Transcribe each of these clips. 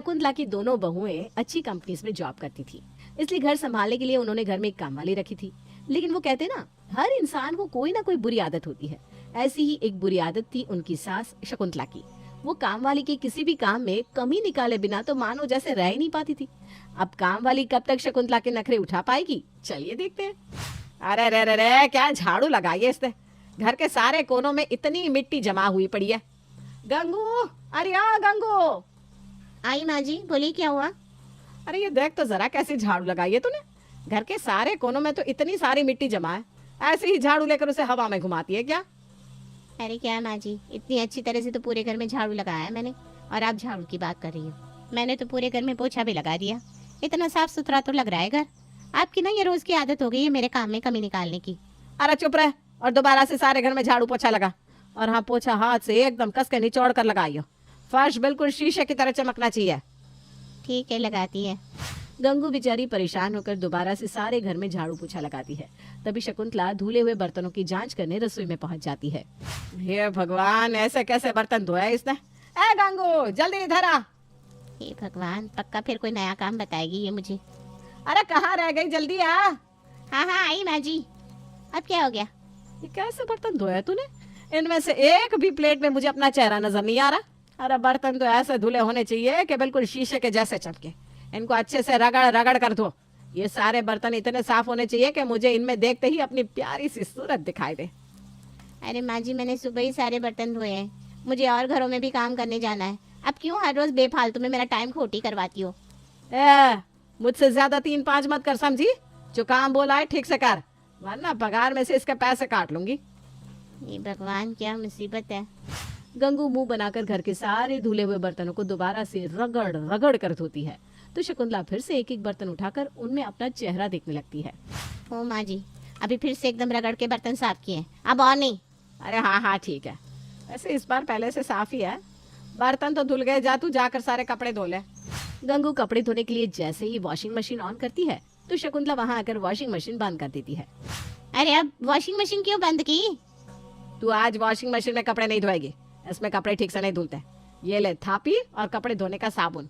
शकुंतला की दोनों बहुएं अच्छी कंपनीज में जॉब करती थी, इसलिए घर संभालने के लिए उन्होंने घर में एक काम वाली रखी थी। लेकिन वो कहते ना, हर इंसान को कोई ना कोई बुरी आदत होती है। ऐसी ही एक बुरी आदत थी उनकी सास शकुंतला की। वो काम वाली के किसी भी काम में कमी निकाले बिना तो मानो जैसे रह ही नहीं पाती थी। अब काम वाली कब तक शकुंतला के नखरे उठा पाएगी, चलिए देखते हैं। अरे रे रे रे, क्या झाड़ू लगाई है इसने। घर के सारे कोनों में इतनी मिट्टी जमा हुई पड़ी है। गंगू, अरे गंगू। आई माँ जी, बोलिए क्या हुआ। अरे ये देख तो जरा कैसी झाड़ू लगाई है तूने। घर के सारे कोनों में तो इतनी सारी मिट्टी जमा है, ऐसे ही झाड़ू लेकर उसे हवा में घुमाती है क्या? अरे क्या माँ जी, इतनी अच्छी तरह से तो पूरे घर में झाड़ू लगाया है मैंने, और आप झाड़ू की बात कर रही हो। मैंने तो पूरे घर में पोछा भी लगा दिया। इतना साफ सुथरा तो लग रहा है घर। आपकी ना ये रोज की आदत हो गई है मेरे काम में कमी निकालने की। अरे चुप रहे और दोबारा से सारे घर में झाड़ू पोछा लगा। और हाँ, पोछा हाथ से एकदम कस के निचोड़ कर लगाइयो। फर्श बिल्कुल शीशे की तरह चमकना चाहिए। ठीक है, लगाती है। गंगू बेचारी परेशान होकर दोबारा से सारे घर में झाड़ू पोछा लगाती है। तभी शकुंतला धुले हुए बर्तनों की जांच करने रसोई में पहुंच जाती है। हे भगवान, ऐसे कैसे बर्तन धोया इसने। ए गंगू, जल्दी इधर आ। हे भगवान, पक्का फिर कोई नया काम बताएगी ये मुझे। अरे कहाँ रह गई, जल्दी आ। हाँ हाँ आई माँ जी। अब क्या हो गया? ये कैसे बर्तन धोया तूने? इनमें से एक भी प्लेट में मुझे अपना चेहरा नजर नहीं आ रहा। अरे बर्तन तो ऐसे धुले होने चाहिए कि बिल्कुल शीशे के जैसे चमके। इनको अच्छे से रगड़ रगड़ कर धो। ये सारे बर्तन इतने साफ होने चाहिए कि मुझे इनमें देखते ही अपनी प्यारी सी सूरत दिखाई दे। अरे माँ जी, मैंने सुबह ही सारे बर्तन धोए हैं। मुझे और घरों में भी काम करने जाना है। अब क्यों हर रोज बेफालतू में मेरा टाइम खोटी करवाती हो? मुझसे ज्यादा 3-5 मत कर, समझी? जो काम बोला है ठीक से कर, वरना पगार में से इसके पैसे काट लूंगी। ये भगवान, क्या मुसीबत है। गंगू मुंह बनाकर घर के सारे धुले हुए बर्तनों को दोबारा से रगड़ रगड़ कर धोती है। तो शकुंतला फिर से एक एक बर्तन उठाकर उनमें अपना चेहरा देखने लगती है। ओ माँ जी, अभी फिर से एकदम रगड़ के बर्तन साफ किए, अब और नहीं। अरे हाँ हाँ ठीक है, वैसे इस बार पहले से साफ ही है। बर्तन तो धुल गए, जा तू जाकर सारे कपड़े धो ले। गंगू कपड़े धोने के लिए जैसे ही वॉशिंग मशीन ऑन करती है तो शकुंतला वहाँ आकर वॉशिंग मशीन बंद कर देती है। अरे अब वॉशिंग मशीन क्यों बंद की? तू आज वॉशिंग मशीन में कपड़े नहीं धोएगी, इसमें कपड़े ठीक से नहीं धुलते। ये ले थापी और कपड़े धोने का साबुन,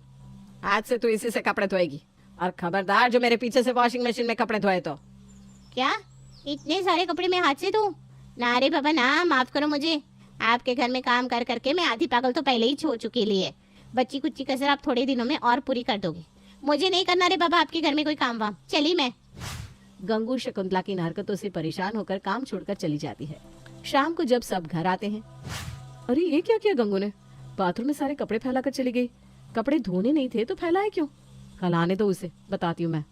आज से तू इसी से कपड़े धोएगी। और खबरदार जो मेरे पीछे से वॉशिंग मशीन में कपड़े धोए तो। क्या इतने सारे कपड़े मैं हाथ से धोऊं? ना रे बाबा ना, माफ करो मुझे। आपके घर में काम कर करके मैं आधी पागल तो पहले ही छो चुकी लिए। बच्ची कुच्ची कसर आप थोड़े दिनों में और पूरी कर दोगे। मुझे नहीं करना रे बाबा आपके घर में कोई काम वाम। चली मैं। गंगू शकुंतला की इन हरकतों से परेशान होकर काम छोड़कर चली जाती है। शाम को जब सब घर आते हैं, अरे ये क्या किया गंगू ने? बाथरूम में सारे कपड़े फैला कर चली गई। कपड़े धोने नहीं थे तो फैलाए क्यों? कल आने दो उसे, बताती हूँ मैं।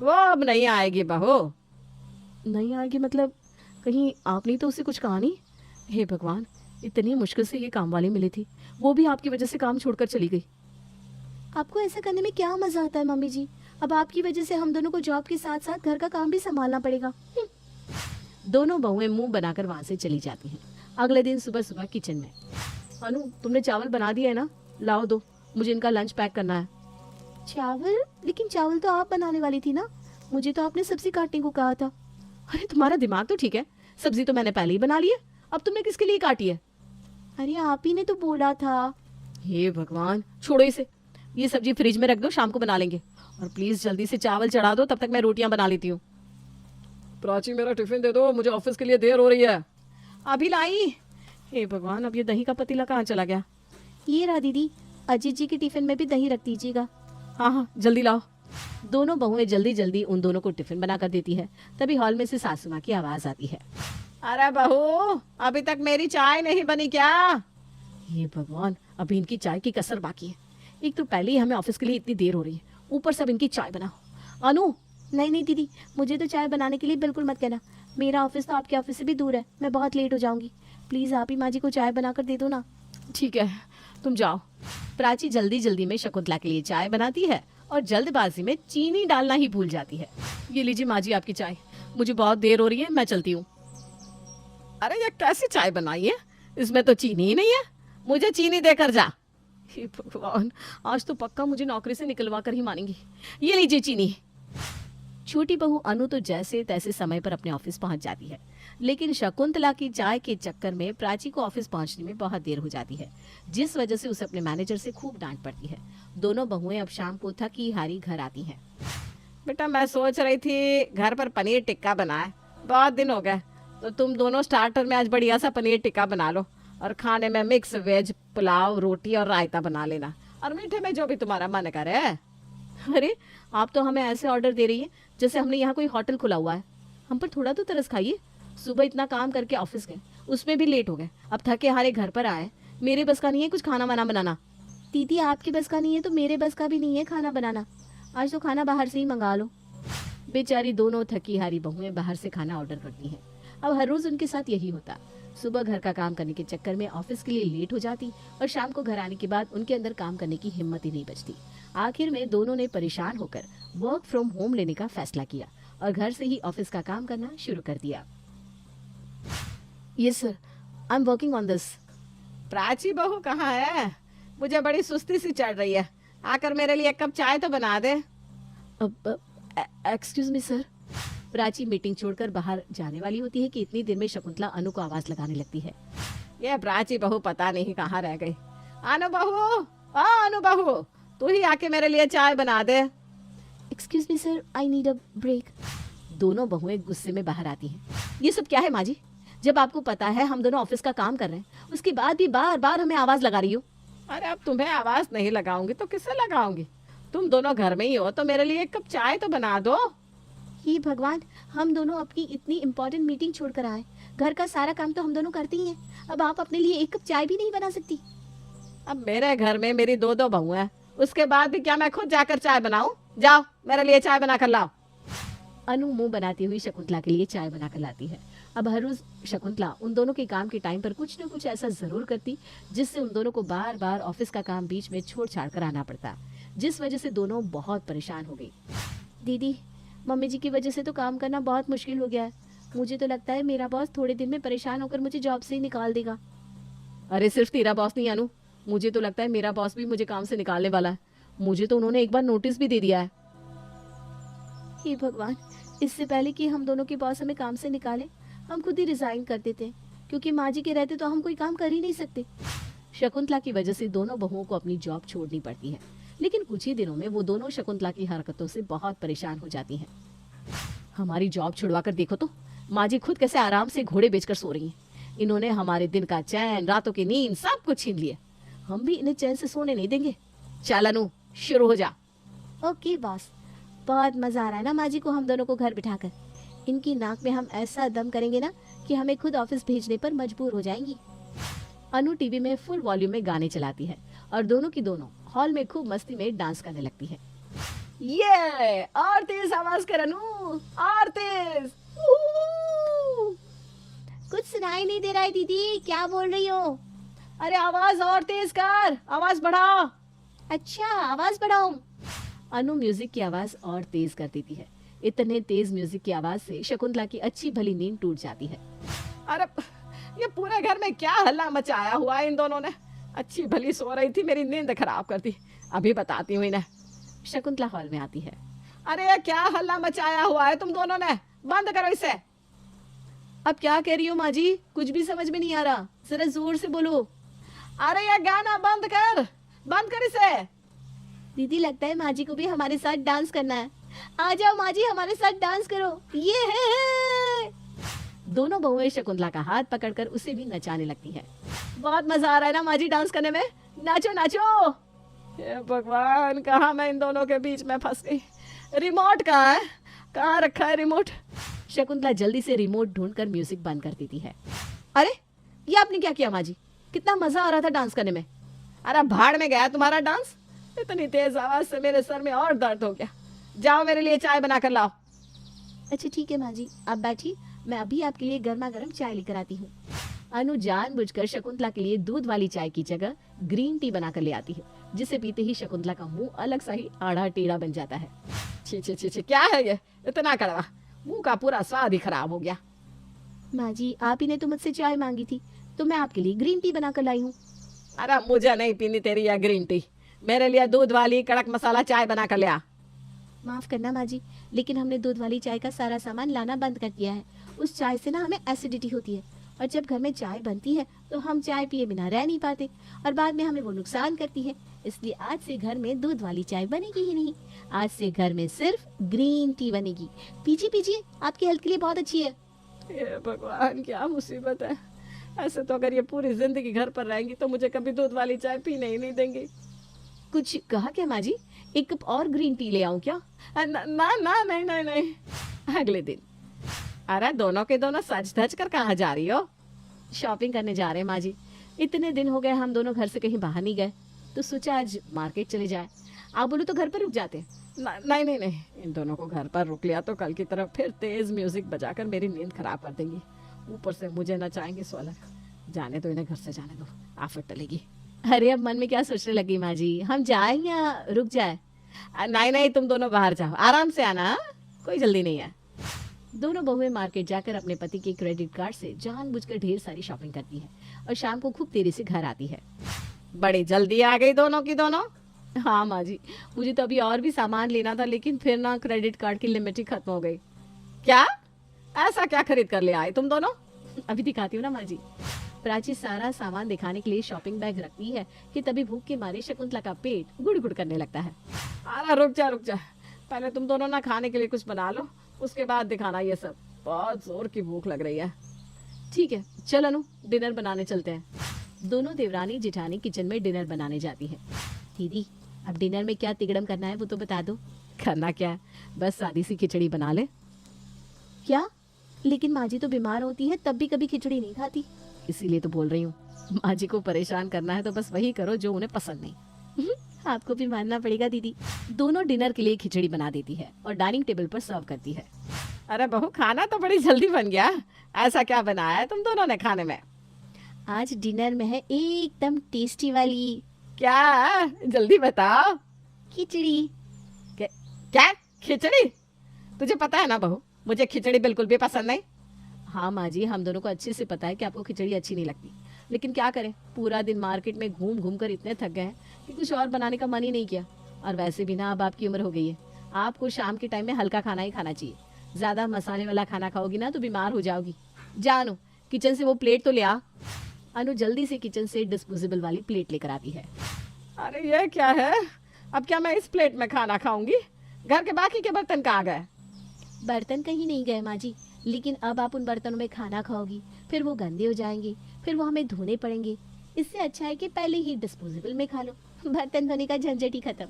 वो अब नहीं आएगी बहू। नहीं आएगी मतलब? कहीं आपने तो उसे कुछ कहा नहीं? हे भगवान, इतनी मुश्किल से ये काम वाली मिली थी, वो भी आपकी वजह से काम छोड़कर चली गई। आपको ऐसा करने में क्या मजा आता है मम्मी जी? अब आपकी वजह से हम दोनों को जॉब के साथ साथ घर का काम भी संभालना पड़ेगा। दोनों बहुएं मुंह बनाकर वहां से चली जाती हैं। अगले दिन सुबह सुबह किचन में, अनु तुमने चावल बना दिया है ना? लाओ दो, मुझे इनका लंच पैक करना है। चावल? लेकिन चावल तो आप बनाने वाली थी ना, मुझे तो आपने सब्जी काटने को कहा था। अरे तुम्हारा दिमाग तो ठीक है, सब्जी तो मैंने पहले ही बना ली है, अब तुमने किसके लिए काटी है? अरे आप ही ने तो बोला था। हे भगवान, छोड़ो इसे। ये सब्जी फ्रिज में रख दो, शाम को बना लेंगे। और प्लीज जल्दी से चावल चढ़ा दो, तब तक मैं रोटियां बना लेती हूँ। प्राची मेरा टिफिन दे दो, मुझे ऑफिस के लिए देर हो रही है। अभी लाई। हे भगवान, अब ये दही का पतीला कहाँ चला गया? ये रहा दीदी, अजीत जी के टिफिन में भी दही रख दीजिएगा। हाँ हाँ जल्दी लाओ। दोनों बहुएं जल्दी जल्दी उन दोनों को टिफिन बना कर देती है। तभी हॉल में से सासू माँ की आवाज आती है। अरे बहू, अभी तक मेरी चाय नहीं बनी क्या? हे भगवान, अभी इनकी चाय की कसर बाकी है। एक तो पहले ही हमें ऑफिस के लिए इतनी देर हो रही है, ऊपर से अब इनकी चाय बनाओ। अनु। नहीं नहीं दीदी, मुझे तो चाय बनाने के लिए बिल्कुल मत कहना। मेरा ऑफिस तो आपके ऑफिस से भी दूर है, मैं बहुत लेट हो जाऊंगी। प्लीज आप ही माँ जी को चाय बनाकर दे दो ना। ठीक है, तुम जाओ। प्राची जल्दी जल्दी में शकुंतला के लिए चाय बनाती है और जल्दबाजी में चीनी डालना ही भूल जाती है। ये लीजिए माँ जी आपकी चाय, मुझे बहुत देर हो रही है, मैं चलती हूँ। अरे ये कैसी चाय बनाई है, इसमें तो चीनी ही नहीं है, मुझे चीनी देकर जा। हे भगवान, आज तो पक्का मुझे नौकरी से निकलवा कर ही मानेंगी। ये लीजिए चीनी। छोटी बहू अनु तो जैसे तैसे समय पर अपने ऑफिस पहुंच जाती है, लेकिन शकुंतला की चाय के चक्कर में प्राची को ऑफिस पहुंचने में बहुत देर हो जाती है, जिस वजह से उसे अपने मैनेजर से खूब डांट पड़ती है। दोनों बहुएं अब शाम को थकी हारी घर आती हैं। बेटा मैं सोच रही थी घर पर पनीर टिक्का बनाए, बहुत दिन हो गए, तो तुम दोनों स्टार्टर में आज बढ़िया सा पनीर टिक्का बना लो और खाने में मिक्स वेज पुलाव, रोटी और रायता बना लेना, और मीठे में जो भी तुम्हारा मन करे। अरे आप तो हमें ऐसे ऑर्डर दे रही है जैसे हमने यहाँ कोई होटल खुला हुआ है। हम पर थोड़ा तो तरस खाइए। सुबह इतना काम करके ऑफिस गए, उसमें भी लेट हो गए, अब थके हारे घर पर आए। मेरे बस का नहीं है कुछ खाना वाना बनाना। दीदी आपके बस का नहीं है तो मेरे बस का भी नहीं है खाना बनाना। आज तो खाना बाहर से ही मंगा लो। बेचारी दोनों थकी हारी बहुएं बाहर से खाना ऑर्डर करती हैं। अब हर रोज उनके साथ यही होता। सुबह घर का काम करने के चक्कर में ऑफिस के लिए लेट हो जाती और शाम को घर आने के बाद उनके अंदर काम करने की हिम्मत ही नहीं बचती। आखिर में दोनों ने परेशान होकर वर्क फ्रॉम होम लेने का फैसला किया और घर से ही ऑफिस का काम करना शुरू कर दिया। Yes sir, I am working on this. Prachi बहू कहाँ है? मुझे बड़ी सुस्ती सी चढ़ रही है, आकर मेरे लिए एक कप चाय तो बना दे। Excuse me sir. Prachi meeting छोड़कर बाहर जाने वाली होती है कि इतनी देर में शकुंतला अनु को आवाज लगाने लगती है। ये प्राची बहू पता नहीं कहाँ रह गई। अनु बहू, अनु बहू, तू ही आके मेरे लिए चाय बना दे। Excuse me sir, I need a break. दोनों बहुएं गुस्से में बाहर आती हैं। ये सब क्या है माँ जी? जब आपको पता है हम दोनों ऑफिस का काम कर रहे हैं, उसके बाद भी बार बार हमें आवाज लगा रही हो। अरे अब तुम्हें आवाज नहीं लगाऊंगी तो किससे लगाऊंगी? तुम दोनों घर में ही हो तो मेरे लिए एक कप चाय तो बना दो। हे भगवान, हम दोनों अपनी इतनी इम्पोर्टेंट मीटिंग छोड़कर आए। घर का सारा काम तो हम दोनों करते ही हैं। अब आप अपने लिए एक कप चाय भी नहीं बना सकती? अब मेरे घर में मेरी दो दो बहू हैं, उसके बाद भी क्या मैं खुद जाकर चाय बनाऊं? जाओ मेरे लिए चाय बना कर लाओ। अनु मुंह बनाती हुई शकुंतला के लिए चाय बनाकर लाती है। अब हर रोज शकुंतला उन दोनों के काम के टाइम पर कुछ न कुछ ऐसा जरूर करती जिससे उन दोनों को बार बार ऑफिस का काम बीच में छोड़ छाड़ कर आना पड़ता, जिस वजह से दोनों बहुत परेशान हो गई। दीदी, मम्मी जी की वजह से तो काम करना बहुत मुश्किल हो गया है। मुझे तो लगता है मेरा बॉस थोड़े दिन में परेशान होकर मुझे जॉब से ही निकाल देगा। अरे सिर्फ तेरा बॉस नहीं अनु, मुझे तो लगता है मेरा बॉस भी मुझे काम से निकालने वाला है। मुझे तो उन्होंने एक बार नोटिस भी दे दिया है। हे भगवान, इससे पहले कि हम दोनों के बॉस हमें काम से निकाले, हम खुद ही रिजाइन कर देते, क्योंकि माँ जी के रहते तो हम कोई काम कर ही नहीं सकते। शकुंतला की वजह से दोनों बहुओं को अपनी जॉब छोड़नी पड़ती है, लेकिन कुछ ही दिनों में वो दोनों शकुंतला की हरकतों से बहुत परेशान हो जाती हैं। हमारी जॉब छुड़वा कर देखो तो माँ जी खुद कैसे आराम से घोड़े बेचकर सो रही हैं। इन्होंने हमारे दिन का चैन, रातों की नींद सब कुछ छीन लिया। हम भी इन्हें चैन से सोने नहीं देंगे। चल अनु, शुरू हो जा। Okay boss. बहुत मजा आ रहा है ना माँ जी को हम दोनों को घर बिठाकर। इनकी नाक में हम ऐसा दम करेंगे ना कि हमें खुद ऑफिस भेजने पर मजबूर हो जाएंगी। अनु टीवी में फुल वॉल्यूम में गाने चलाती है और दोनों की दोनों हॉल में खूब मस्ती में डांस करने लगती है। ये और तेज आवाज कर अनु, और तेज। कुछ सुनाई नहीं दे रहा है दीदी, क्या बोल रही हो? अरे आवाज और तेज कर, आवाज बढ़ा। अच्छा, आवाज बढ़ाऊं? अनु म्यूजिक की आवाज और तेज कर देती है। इतने तेज म्यूजिक की आवाज से शकुंतला की अच्छी भली नींद टूट जाती है। अरे ये पूरे घर में क्या हल्ला मचाया हुआ है इन दोनों ने? अच्छी भली सो रही थी, मेरी नींद खराब कर दी। अभी बताती हूँ इन्हें। शकुंतला हॉल में आती है। अरे ये क्या हल्ला मचाया हुआ है तुम दोनों ने? बंद करो इसे। अब क्या कह रही हो माँ जी? कुछ भी समझ में नहीं आ रहा, जरा जोर से बोलो। अरे ये गाना बंद कर, बंद कर इसे। दीदी, लगता है माँ जी को भी हमारे साथ डांस करना है। आ जाओ माँ जी, हमारे साथ डांस करो। ये है। दोनों बहुएं शकुंतला का हाथ पकड़कर उसे भी नचाने लगती है। बहुत मजा आ रहा है ना माँ जी डांस करने में? नाचो नाचो। हे भगवान, कहाँ मैं इन दोनों के बीच में फंस गई। रिमोट कहाँ है? कहाँ रखा है रिमोट? शकुंतला जल्दी से रिमोट ढूंढकर म्यूजिक बंद कर देती है। अरे ये आपने क्या किया माँ जी? कितना मजा आ रहा था डांस करने में। अरे भाड़ में गया तुम्हारा डांस। इतनी तेज आवाज से मेरे सर में और दर्द हो गया। जाओ मेरे लिए चाय बना कर लाओ। अच्छा ठीक है माँ जी, आप बैठिए, मैं अभी आपके लिए गर्मा गर्म चाय लेकर आती हूँ। अनु जानबूझकर शकुंतला के लिए दूध वाली चाय की जगह ग्रीन टी बनाकर ले आती है, जिसे पीते ही शकुंतला का मुंह अलग सा ही आड़ा टेढ़ा बन जाता है। छी छी छी छी, क्या है ये? इतना कड़वा, मुंह का पूरा स्वाद ही खराब हो गया। माँ जी, आप ही ने तो मुझसे चाय मांगी थी, तो मैं आपके लिए ग्रीन टी बनाकर लाई हूँ। अरे मुझे नहीं पीनी तेरी यह ग्रीन टी, मेरे लिए दूध वाली कड़क मसाला चाय बना कर ले आ। माफ करना माँ जी, लेकिन हमने दूध वाली चाय का सारा सामान लाना बंद कर दिया है। उस चाय से ना हमें एसिडिटी होती है, और जब घर में चाय बनती है तो हम चाय पिए बिना रह नहीं पाते, और बाद में हमें वो नुकसान करती है। इसलिए आज से घर में दूध वाली चाय बनेगी ही नहीं। आज से घर में सिर्फ ग्रीन टी बनेगी। पीजिए पीजिए, आपकी हेल्थ के लिए बहुत अच्छी है। ये भगवान, क्या मुसीबत है। ऐसे तो अगर ये पूरी जिंदगी घर पर रहेंगी तो मुझे कभी दूध वाली चाय पीने ही नहीं देंगी। कुछ कहा क्या माँ जी? एक कप और ग्रीन टी ले आऊं क्या? ना ना, नहीं नहीं नहीं। अगले दिन, अरे दोनों के दोनों सच धज कर कहाँ जा रही हो? शॉपिंग करने जा रहे हैं माँ जी। इतने दिन हो गए हम दोनों घर से कहीं बाहर नहीं गए, तो सोचा आज मार्केट चले जाए। आप बोलो तो घर पर रुक जाते। नहीं नहीं नहीं, इन दोनों को घर पर रुक लिया तो कल की तरफ फिर तेज म्यूजिक बजाकर मेरी नींद खराब कर देंगी। ऊपर से मुझे नचाएंगे सोलर। जाने दो इन्हें, घर से जाने दो, आफत टलेगी। अरे अब मन में क्या सोचने लगी माँ जी, हम जाए या रुक जाए? नहीं नहीं, तुम दोनों बाहर जाओ, आराम से आना, हाँ? कोई जल्दी नहीं है। दोनों बहुएं मार्केट जाकर अपने पति के क्रेडिट कार्ड से जानबूझकर ढेर सारी शॉपिंग करती है और शाम को खूब देरी से घर आती है। बड़ी जल्दी आ गई दोनों की दोनों। हाँ माँ जी, मुझे तो अभी और भी सामान लेना था, लेकिन फिर ना क्रेडिट कार्ड की लिमिट ही खत्म हो गई। क्या? ऐसा क्या खरीद कर ले आए तुम दोनों? अभी दिखाती हूँ ना माँ जी। प्राची सारा सामान दिखाने के लिए शॉपिंग बैग रखती है कि तभी भूख के मारे शकुंतला का पेट गुड़ करने लगता है। अरे रुक जा, पहले तुम दोनों ना खाने के लिए कुछ बना लो, उसके बाद दिखाना ये सब। बहुत जोर की भूख लग रही है। ठीक है, चल अनु, डिनर बनाने चलते हैं। दोनों देवरानी जिठानी किचन में डिनर बनाने जाती है। दीदी, अब डिनर में क्या तिगड़म करना है वो तो बता दो। करना क्या है, बस सादी सी खिचड़ी बना ले। क्या? लेकिन माँ जी तो बीमार होती है, तब भी कभी खिचड़ी नहीं खाती। इसीलिए तो बोल रही हूँ, माँ जी को परेशान करना है तो बस वही करो जो उन्हें पसंद नहीं। आपको भी मानना पड़ेगा दीदी। दोनों डिनर के लिए खिचड़ी बना देती है और डाइनिंग टेबल पर सर्व करती है। अरे बहू, खाना तो बड़ी जल्दी बन गया। ऐसा क्या बनाया है तुम दोनों ने खाने में? आज डिनर में है एकदम टेस्टी वाली क्या? जल्दी बताओ। खिचड़ी। क्या खिचड़ी? तुझे पता है ना बहू, मुझे खिचड़ी बिल्कुल भी पसंद नहीं। हाँ माँ जी, हम दोनों को अच्छे से पता है कि आपको खिचड़ी अच्छी नहीं लगती, लेकिन क्या करें, पूरा दिन मार्केट में घूम घूम कर इतने थक गए हैं कि कुछ और बनाने का मन ही नहीं किया। और वैसे भी ना अब आपकी उम्र हो गई है, आपको शाम के टाइम में हल्का खाना ही खाना चाहिए। ज्यादा मसाले वाला खाना खाओगी ना तो बीमार हो जाओगी। जानो, किचन से वो प्लेट तो ले आ। अनु जल्दी से किचन से डिस्पोजेबल वाली प्लेट लेकर आती है। अरे ये क्या है? अब क्या मैं इस प्लेट में खाना खाऊंगी? घर के बाकी के बर्तन कहाँ गए? बर्तन कहीं नहीं गए माँ जी, लेकिन अब आप उन बर्तनों में खाना खाओगी, फिर वो गंदे हो जाएंगे, फिर वो हमें धोने पड़ेंगे। इससे अच्छा है कि पहले ही डिस्पोजेबल में खा लो, बर्तन धोने का झंझट ही खत्म।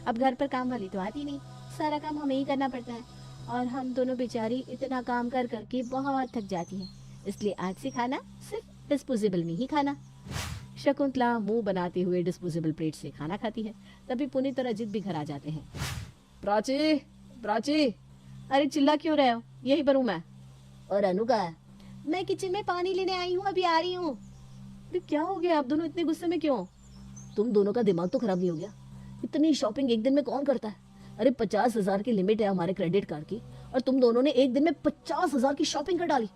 अब घर पर काम वाली तो आती नहीं, सारा काम हमें ही करना पड़ता है, और हम दोनों बेचारी इतना काम कर करके बहुत थक जाती हैं। इसलिए आज से खाना सिर्फ डिस्पोजेबल में ही खाना। शकुंतला मुंह बनाते हुए डिस्पोजेबल प्लेट से खाना खाती है। तभी पुनीत और अजित भी घर आ जाते हैं। प्राची, प्राची। अरे चिल्ला क्यों रहे हो? यहीं पर हूँ मैं। और अनु का है? मैं किचन में पानी लेने आई हूँ, अभी आ रही हूँ। अरे क्या हो गया, आप दोनों इतने गुस्से में क्यों? तुम दोनों का दिमाग तो खराब नहीं हो गया? इतनी शॉपिंग एक दिन में कौन करता है? अरे 50,000 की लिमिट है हमारे क्रेडिट कार्ड की, और तुम दोनों ने एक दिन में 50,000 की शॉपिंग कर डाली।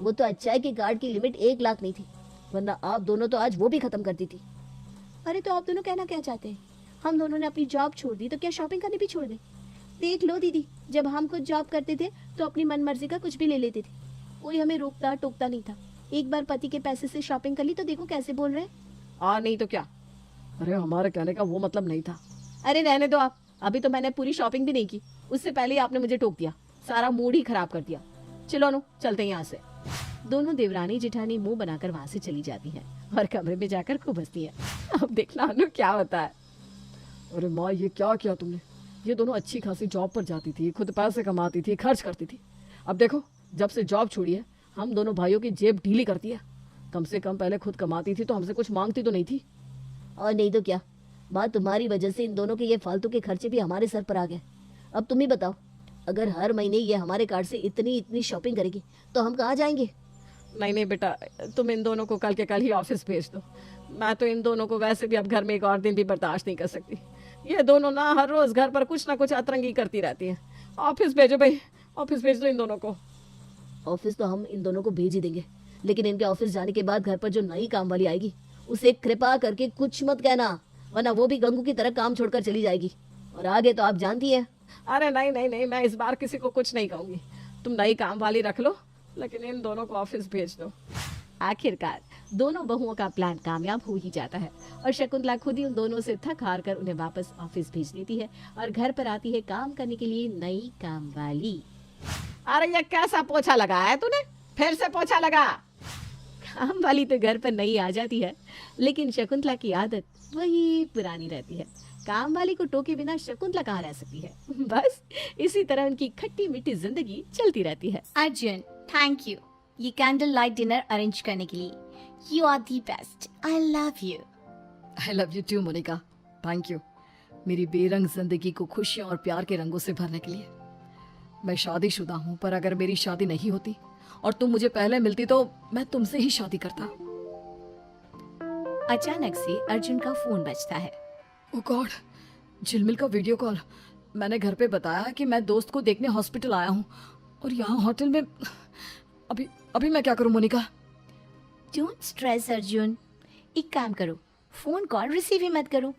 वो तो अच्छा है कि कार्ड की लिमिट 1 लाख नहीं थी, वरना आप दोनों तो आज वो भी खत्म कर दी थी। अरे तो आप दोनों कहना क्या चाहते हैं? हम दोनों ने अपनी जॉब छोड़ दी तो क्या शॉपिंग करनी भी छोड़ दे? देख लो दीदी, जब हम खुद जॉब करते थे तो अपनी मन मर्जी का कुछ भी ले लेते थे, कोई हमें रोकता टोकता नहीं था। एक बार पति के पैसे से शॉपिंग कर ली तो देखो कैसे बोल रहे हैं। और नहीं तो क्या? अरे हमारे कहने का वो मतलब नहीं था। अरे रहने दो आप, अभी तो मैंने पूरी शॉपिंग भी नहीं की, उससे पहले ही आपने मुझे टोक दिया, सारा मूड ही खराब कर दिया। चलो अनु, चलते हैं यहाँ से। दोनों देवरानी जिठानी मुंह बनाकर वहां से चली जाती हैं और कमरे में जाकर खूब हंसती है। अब देखना अनु क्या होता है। अरे माँ, ये क्या किया तुमने? ये दोनों अच्छी खासी जॉब पर जाती थी, खुद पैसे कमाती थी, खर्च करती थी। अब देखो, जब से जॉब छोड़ी है हम दोनों भाइयों की जेब ढीली करती है। कम से कम पहले खुद कमाती थी तो हमसे कुछ मांगती तो नहीं थी। और नहीं तो क्या, बात तुम्हारी वजह से इन दोनों के ये फालतू के खर्चे भी हमारे सर पर आ गए। अब तुम ही बताओ, अगर हर महीने ये हमारे कार्ड से इतनी इतनी शॉपिंग करेगी तो हम कहाँ जाएंगे? नहीं नहीं बेटा, तुम इन दोनों को कल के कल ही ऑफिस भेज दो। मैं तो इन दोनों को वैसे भी अब घर में एक और दिन भी बर्दाश्त नहीं कर सकती। ये दोनों ना हर रोज घर पर कुछ ना कुछ अतरंगी करती रहती हैं। ऑफिस भेजो भाई, ऑफिस भेज दो इन दोनों को। ऑफिस तो हम इन दोनों को भेज ही देंगे, लेकिन इनके ऑफिस जाने के बाद घर पर जो नई काम वाली आएगी उसे कृपा करके कुछ मत कहना, वरना वो भी गंगू की तरह काम छोड़कर चली जाएगी। और आगे तो आप जानती हैं, अरे नहीं नहीं नहीं, मैं इस बार किसी को कुछ नहीं कहूंगी। तुम नई काम वाली रख लो, लेकिन इन दोनों को ऑफिस भेज दो। आखिरकार दोनों बहुओं का प्लान कामयाब हो ही जाता है और शकुंतला खुद ही उन दोनों से थक हार कर उन्हें वापस ऑफिस भेज देती है और घर पर आती है काम करने के लिए नई काम वाली। अरे ये कैसा पोछा लगाया है तूने? फिर से पोछा लगा। काम वाली तो घर पर नई आ जाती है, लेकिन शकुंतला की आदत वही पुरानी रहती है। काम वाली को टोके बिना शकुंतला कहाँ रह सकती है। बस इसी तरह उनकी खट्टी मीठी जिंदगी चलती रहती है। अर्जुन, थैंक यू ये कैंडल लाइट डिनर अरेंज करने के लिए। You are the best, I love you. I love you too Monica, thank you मेरी बेरंग जिंदगी को खुशियों और प्यार के रंगों से भरने के लिए। मैं शादीशुदा हूँ, पर अगर मेरी शादी नहीं होती और तुम मुझे पहले मिलती तो मैं तुमसे ही शादी करता। अचानक से अर्जुन का फोन बजता है। ओ गॉड, झिलमिल का वीडियो कॉल। मैंने घर पे बताया कि मैं दोस्त को देखने हॉस्पिटल आया हूँ और यहाँ होटल में। अभी अभी मैं क्या करूँ मोनिका? डोंट स्ट्रेस अर्जुन, एक काम करो, फोन कॉल रिसीव ही मत करो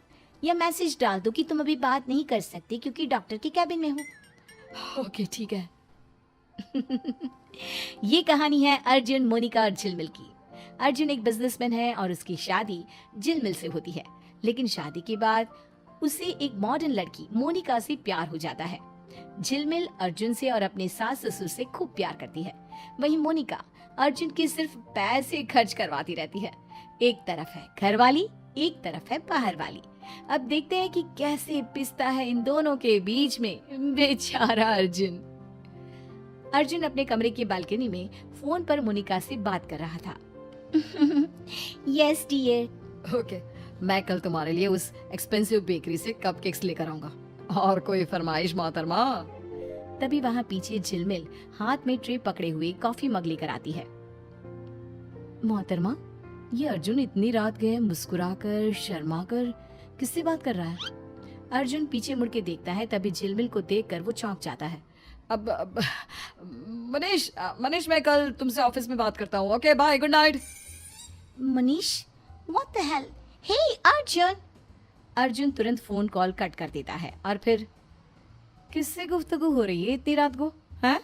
या मैसेज डाल दो कि तुम अभी बात नहीं कर सकते क्योंकि डॉक्टर के कैबिन में हो। ओके ठीक है। ये कहानी है अर्जुन, मोनिका और झिलमिल की। अर्जुन एक बिजनेसमैन है और उसकी शादी झिलमिल से होती है, लेकिन शादी के बाद उसे एक मॉडर्न लड़की मोनिका से प्यार हो जाता है। झिलमिल अर्जुन से और अपने सास ससुर से खूब प्यार करती है। वहीं मोनिका अर्जुन के सिर्फ पैसे खर्च करवाती रहती है। एक तरफ है घरवाली, एक तरफ है बाहर वाली। अब देखते हैं कि कैसे पिसता है इन दोनों के बीच में बेचारा अर्जुन। अर्जुन अपने कमरे की बालकनी में फोन पर मोनिका से बात कर रहा था। Yes dear. ओके, मैं कल तुम्हारे लिए उस एक्सपेंसिव बेकरी से कपकेक्स लेकर आऊंगा। और कोई फरमाइश मोहतरमा? तभी वहाँ पीछे झिलमिल हाथ में ट्रे पकड़े हुए कॉफी मग लेकर आती है। मोहतरमा, ये अर्जुन इतनी रात गए मुस्कुराकर शर्माकर किससे बात कर रहा है? अर्जुन पीछे मुड़ के देखता है, तभी झिलमिल को देखकर वो चौंक जाता है। अब मनीष मैं कल तुमसे ऑफिस में बात करता हूँ। Okay bye, good night. Manish, what the hell? Hey Arjun. Arjun तुरंत फोन कॉल कट कर देता है और फिर किससे गुफ्तगू हो रही है इतनी रात को? हैं?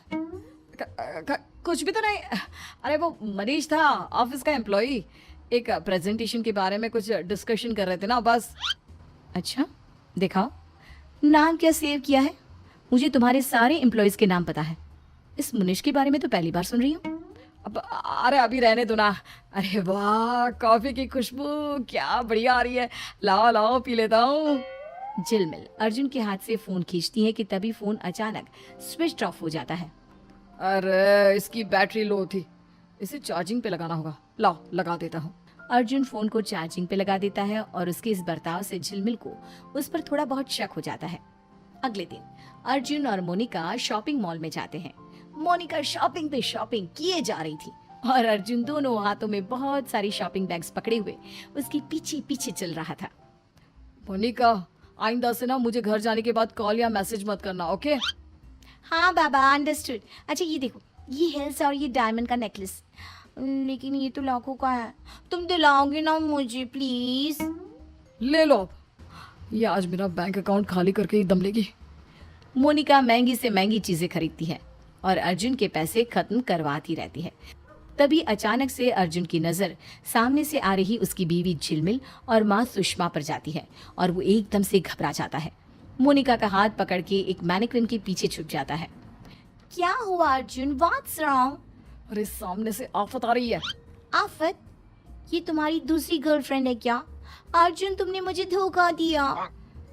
कुछ भी तो नहीं। अरे वो मनीष था, ऑफिस का एम्प्लॉई। एक प्रेजेंटेशन के बारे में कुछ डिस्कशन कर रहे थे ना, बस। अच्छा, दिखाओ नाम क्या सेव किया है। मुझे तुम्हारे सारे एम्प्लॉयज के नाम पता है। इस मुनीश के बारे में तो पहली बार सुन रही हूँ। अब अरे अभी रहने दो ना। अरे वाह, कॉफी की खुशबू क्या बढ़िया आ रही है। लाओ लाओ पी लेता हूँ। झिलमिल अर्जुन के हाथ से फोन खींचती है कि तभी फोन अचानक स्विच ऑफ हो जाता है। अरे इसकी बैटरी लो थी, इसे चार्जिंग पे लगाना होगा। लाओ लगा देता हूँ। अर्जुन फोन को चार्जिंग पे लगा देता है और उसके इस बर्ताव से झिलमिल को उस पर थोड़ा बहुत शक हो जाता है। अगले दिन अर्जुन और मोनिका शॉपिंग मॉल में जाते हैं। मोनिका शॉपिंग पे शॉपिंग किए जा रही थी और अर्जुन दोनों हाथों में बहुत सारी शॉपिंग बैग्स पकड़े हुए उसके पीछे पीछे चल रहा था। मोनिका, आइंदा से ना मुझे घर जाने के बाद कॉल या मैसेज मत करना, ओके? हाँ बाबा, अंडरस्टूड। अच्छा ये देखो, ये हिल्स और ये डायमंड का नेकलेस, लेकिन ये तो लाखों का है। तुम दिलाओगे ना मुझे प्लीज? ले लो। ये आज मेरा बैंक अकाउंट खाली करके ही दम लेगी। मोनिका महंगी से महंगी चीजें खरीदती है और अर्जुन के पैसे खत्म करवाती रहती है। तभी अचानक से अर्जुन की नजर सामने से आ रही उसकी बीवी झिलमिल और माँ सुषमा पर जाती है और वो एकदम से घबरा जाता है। मोनिका का हाथ पकड़ के एक मैनिक्विन के पीछे छुप जाता है। क्या हुआ अर्जुन? What's wrong? अरे सामने से आफत आ रही है। आफत? ये तुम्हारी दूसरी गर्लफ्रेंड है क्या? अर्जुन, तुमने मुझे धोखा दिया।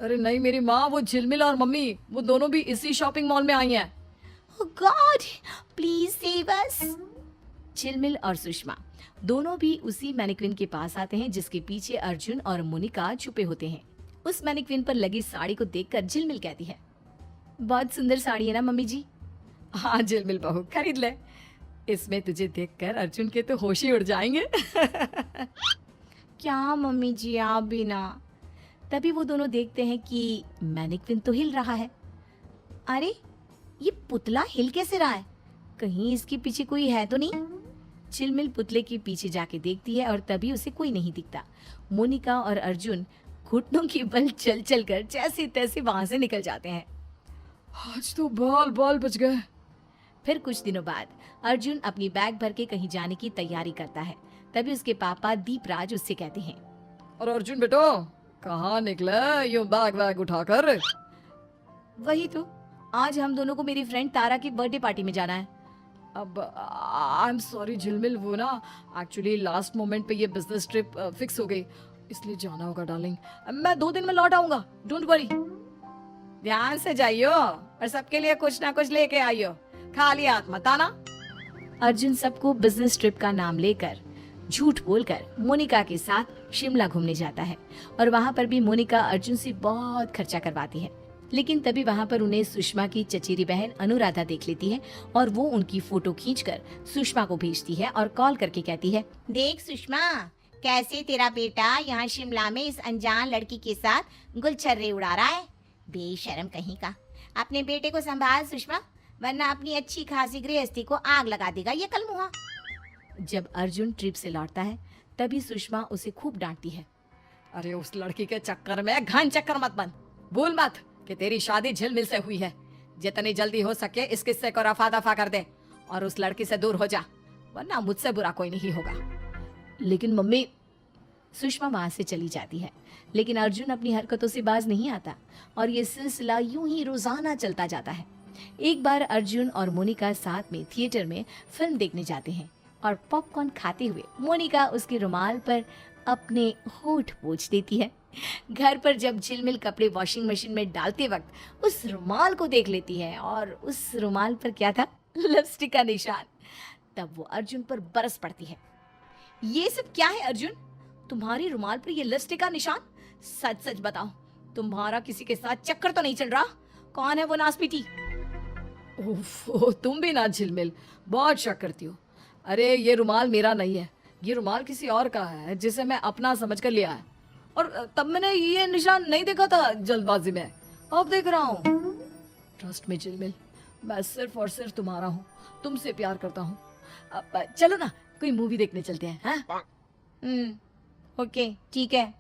अरे नहीं मेरी माँ, वो झिलमिल और मम्मी वो दोनों भी इसी शॉपिंग मॉल में आई हैं। Oh God, please save us. झिलमिल और सुषमा दोनों भी उसी मैनिक्विन के पास आते हैं जिसके पीछे अर्जुन और मोनिका छुपे होते हैं। उस मैनिक्विन पर लगी साड़ी को देखकर झिलमिल कहती है, बहुत सुंदर साड़ी है ना मम्मी जी? हाँ झिलमिल बहू, खरीद ले। इसमें तुझे देखकर अर्जुन के तो होश ही उड़ जाएंगे। क्या मम्मी जी, आप भी ना। तभी वो दोनों देखते हैं कि मैनिक्विन तो हिल रहा है। अरे ये पुतला हिल कैसे रहा है? कहीं इसके पीछे कोई है तो नहीं? झिलमिल पुतले के पीछे जाके देखती है और तभी उसे कोई नहीं दिखता। मोनिका और अर्जुन घुटनों की बल चल चल कर जैसे तैसे वहां से निकल जाते हैं। आज तो बाल बाल बच गए। फिर कुछ दिनों बाद अर्जुन अपनी बैग भर के कहीं जाने की तैयारी करता है। तभी उसके पापा दीपराज उससे कहते हैं, और अर्जुन बेटो, कहाँ निकले यूं बैग वैग उठाकर? वही तो, आज हम दोनों को मेरी फ्रेंड तारा की बर्थडे पार्टी में जाना है। अब आई एम सॉरी झिलमिल, वो ना एक्चुअली लास्ट मोमेंट पे ये बिजनेस ट्रिप फिक्स हो गई, इसलिए जाना होगा डार्लिंग। मैं 2 दिन में लौट आऊंगा, डोंट वरी। ध्यान से जाइयो और सबके लिए कुछ ना कुछ लेके आइयो, खाली हाथ मत आना। अर्जुन सबको बिजनेस ट्रिप का नाम लेकर झूठ बोलकर मोनिका के साथ शिमला घूमने जाता है और वहाँ पर भी मोनिका अर्जुन से बहुत खर्चा करवाती है। लेकिन तभी वहाँ पर उन्हें सुषमा की चचेरी बहन अनुराधा देख लेती है और वो उनकी फोटो खींचकर सुषमा को भेजती है और कॉल करके कहती है, देख सुषमा, कैसे तेरा बेटा यहाँ शिमला में इस अनजान लड़की के साथ गुलछर्रे उड़ा रहा है। बेशर्म कहीं का। अपने बेटे को संभाल सुषमा, वरना अपनी अच्छी खासी गृहस्थी को आग लगा देगा ये कलमुहा। जब अर्जुन ट्रिप से लौटता है तभी सुषमा उसे खूब डांटती है। अरे उस लड़की के चक्कर में घन चक्कर मत बन, भूल मत कि तेरी शादी झिलमिल से हुई है। जितनी जल्दी हो सके इस किस्से को रफा दफा कर दे और उस लड़की से दूर हो जा, वरना मुझसे बुरा कोई नहीं होगा। लेकिन मम्मी, सुषमा वहां से चली जाती है। लेकिन अर्जुन अपनी हरकतों से बाज नहीं आता और ये सिलसिला यूं ही रोजाना चलता जाता है। एक बार अर्जुन और मोनिका साथ में थिएटर में फिल्म देखने जाते हैं और पॉपकॉर्न खाते हुए मोनिका उसके रुमाल पर अपने होठ पोंछ देती है। घर पर जब झिलमिल कपड़े वॉशिंग मशीन में डालते वक्त उस रुमाल को देख लेती है और उस रुमाल पर क्या था, लिपस्टिक का निशान। तब वो अर्जुन पर बरस पड़ती है। ये सब क्या है अर्जुन, तुम्हारी रुमाल पर ये लिपस्टिक का निशान? सच सच बताओ, तुम्हारा किसी के साथ चक्कर तो नहीं चल रहा? कौन है वो नासपीटी? ओह, तुम भी ना झिलमिल, बहुत शक करती हो। अरे ये रुमाल मेरा नहीं है, ये रुमाल किसी और का है जिसे मैं अपना समझकर लिया है। और तब मैंने ये निशान नहीं देखा था जल्दबाजी में, अब देख रहा हूँ। ट्रस्ट में झिलमिल, मैं सिर्फ और सिर्फ तुम्हारा हूँ, तुमसे प्यार करता हूँ। अब चलो ना कोई मूवी देखने चलते हैं, हैं? ओके ठीक है।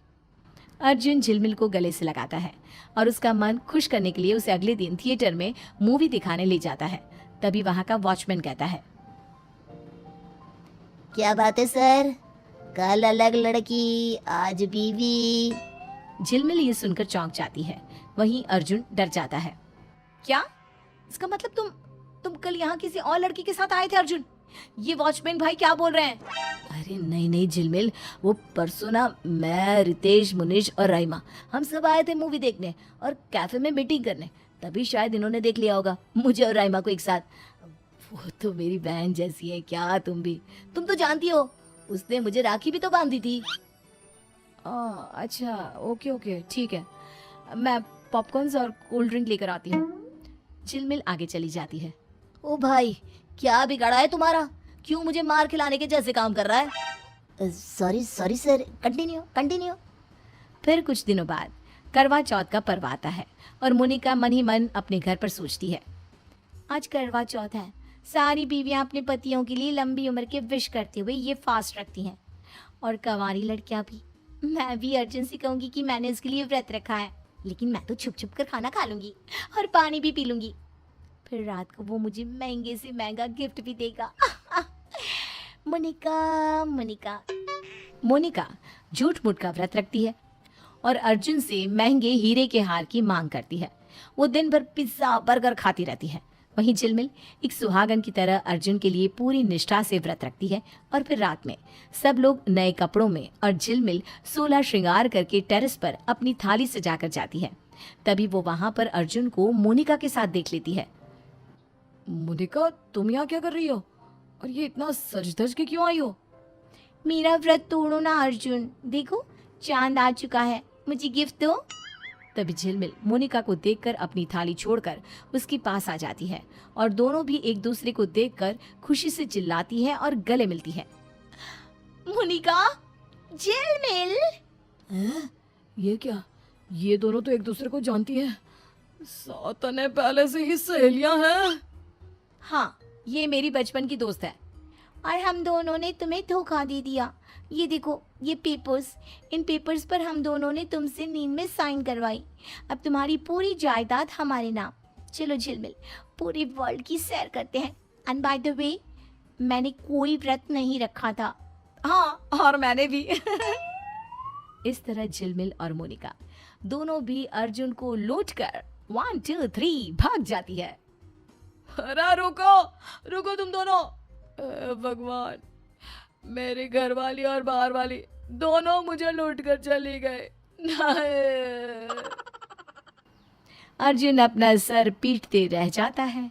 अर्जुन झिलमिल को गले से लगाता है और उसका मन खुश करने के लिए उसे अगले दिन थिएटर में मूवी दिखाने ले जाता है। तभी वहाँ का वॉचमैन कहता है, क्या बात है सर, कल अलग लड़की आज बीवी। झिलमिल ये सुनकर चौंक जाती है। वहीं अर्जुन डर जाता है। क्या? इसका मतलब तुम कल यहाँ किसी और लड़की के साथ आए थे अर्जुन? ये वॉचमैन भाई क्या बोल रहे हैं? अरे नहीं नहीं झिलमिल, वो परसों ना मैं, रितेश, मुनीश और राइमा हम सब आए थे मूवी देखने और कैफे में मीटिंग करने। तभी शायद इन्होंने देख लिया होगा मुझे और राइमा को एक साथ। वो तो मेरी बहन जैसी है, क्या तुम भी? तुम तो जानती हो, उसने मुझे राखी भी तो बांधी थी। अच्छा, ओके ठीक है, मैं पॉपकॉर्न्स और कोल्ड ड्रिंक लेकर आती हूँ। झिलमिल आगे चली जाती है। ओ भाई, क्या बिगाड़ा है तुम्हारा? क्यों मुझे मार खिलाने के जैसे काम कर रहा है? Sorry sir, continue. फिर कुछ दिनों बाद करवा चौथ का पर्व आता है और मोनिका मन ही मन अपने घर पर सोचती है, आज करवा चौथ है, सारी बीवियां अपने पतियों के लिए लंबी उम्र के विश करते हुए ये फास्ट रखती हैं और कंवारी लड़कियां भी। मैं भी अर्जुन से कहूंगी कि मैंने इसके लिए व्रत रखा है, लेकिन मैं तो छुप छुप कर खाना खा लूंगी और पानी भी पी लूंगी। फिर रात को वो मुझे महंगे से महंगा गिफ्ट भी देगा। मोनिका झूठ मूठ का व्रत रखती है और अर्जुन से महंगे हीरे के हार की मांग करती है। वो दिन भर पिज्जा बर्गर खाती रहती है। वहीं झिलमिल एक सुहागन की तरह अर्जुन के लिए पूरी निष्ठा से व्रत रखती है। और फिर रात में सब लोग नए कपड़ों में और झिलमिल 16 श्रृंगार करके टेरेस पर अपनी थाली सजाकर जाती है। तभी वो वहां पर अर्जुन को मोनिका के साथ देख लेती है। मोनिका, तुम यहाँ क्या कर रही हो और ये इतना सज धज के क्यों आई हो? मेरा व्रत तोड़ो ना अर्जुन, देखो चांद आ चुका है, मुझे गिफ्ट दो। तभी झिलमिल मोनिका को देखकर अपनी थाली छोड़कर उसके पास आ जाती है और दोनों भी एक दूसरे को देखकर खुशी से चिल्लाती है और गले मिलती है। मोनिका, झिलमिल। ये क्या? ये दोनों तो एक दूसरे को जानती हैं। सातने पहले से ही सहेलियां हैं। हाँ, ये मेरी बचपन की दोस्त है। और हम दोनों ने तुम्हें धोखा दे दिया। ये देखो, ये पेपर्स, इन पेपर्स पर हम दोनों ने तुमसे नींद में साइन करवाई। अब तुम्हारी पूरी जायदाद हमारे नाम। चलो झिलमिल पूरी वर्ल्ड की सैर करते हैं। एंड बाय द वे मैंने कोई व्रत नहीं रखा था। हाँ, और मैंने भी। इस तरह झिलमिल और मोनिका दोनों भी अर्जुन को लूट कर 1 2 3 भाग जाती है। अरे रुको, रुको तुम दोनों। भगवान, मेरी घर वाली और बाहर वाली दोनों मुझे लूट कर चली गए। नहीं। अर्जुन अपना सर पीटते रह जाता है।